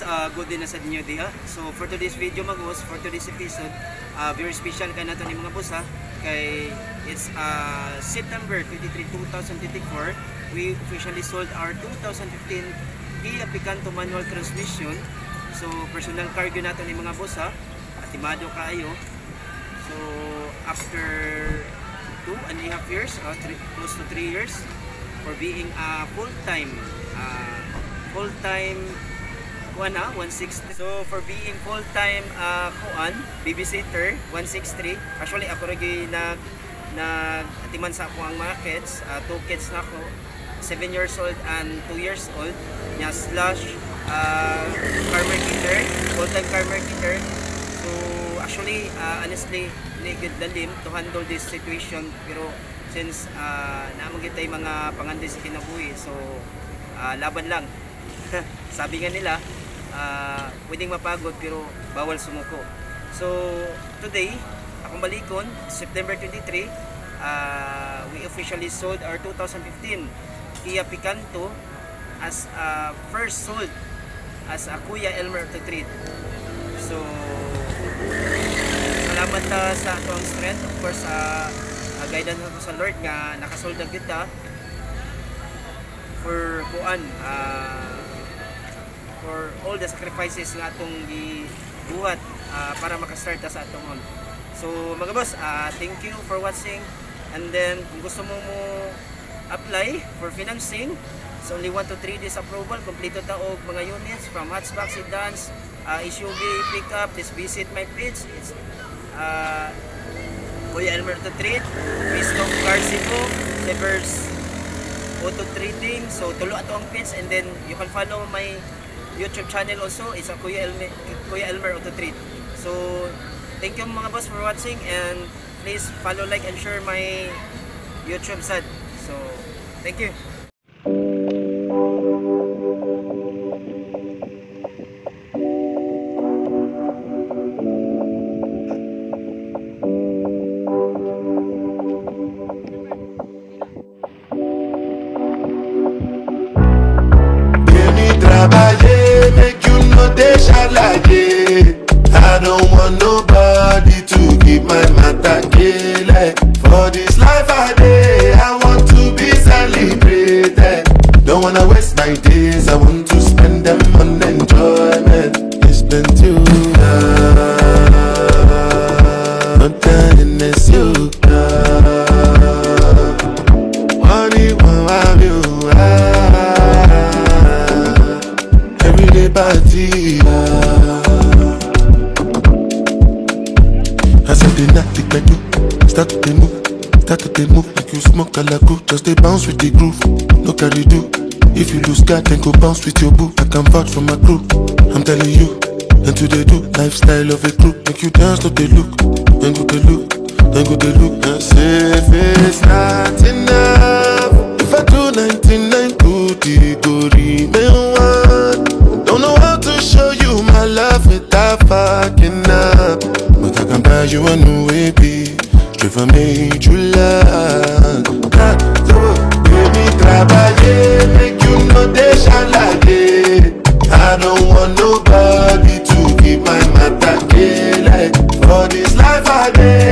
boss, good din na sa inyo diha. So for today's video mga boss, for today's episode, very special kay nato ni mga boss ha. Kay it's September 23, 2024, we officially sold our 2015 Kia Picanto manual transmission. So personal cargo nato ni mga boss ha. Atimado kaayo. So after 2.5 years, close to 3 years for being a full-time 160. So for being full-time babysitter 163. Actually ako rin nag-atiman sa ako ang mga kids, 2 kids na ako, 7 years old and 2 years old nya slash car marketer, full-time car marketer. So actually honestly good dalim to handle this situation, pero since naamang kitay mga pangandi sa kinabuhi, so laban lang. Sabi nga nila, pwedeng mapagod pero bawal sumuko. So today, akong balikon, September 23, we officially sold our 2015 Kia Picanto as first sold as a Kuya Elmer to treat. So salamat sa atong strength, of course, guidance ako sa Lord nga nakasold na kita for for all the sacrifices nga atong gibuhat para makastart sa atong on. So mga boss, thank you for watching, and then kung gusto mo apply for financing, it's only 1 to 3 days approval, kompleto ta og mga units from hatchback, sedans, SUV, pickup. Please visit my page. It's Kuya Elmer to treat, Wisdom Car Cebu, Severs Auto Trading. So tulo ato ang page, and then you can follow my YouTube channel also. It's a Kuya Elmer Auto Treat. So thank you mga boss for watching, and please follow, like, and share my YouTube site. So thank you. Make you know they shall like it. I don't want nobody to keep my matter like. For this life I live, I want to be celebrated. Don't wanna waste my days, I want to spend them on enjoyment. It's been too long, not done this you. Money won't have you. Party. I said the night take my do. Start to move like you smoke a lagu. Just they bounce with the groove. No carry do. If you lose God, then go bounce with your boo. I can vouch for my crew. I'm telling you. And to they do lifestyle of a crew. Make you dance to the look. Then go the look. Then go the look. And say if it's not enough, if I do 99 good, it go remain one. Don't know how to show you my love without fucking up, but I can buy you a new baby, straight from major land. Baby, trabaye, make you know they shall like it. I don't want nobody to keep my matter like. For this life I live,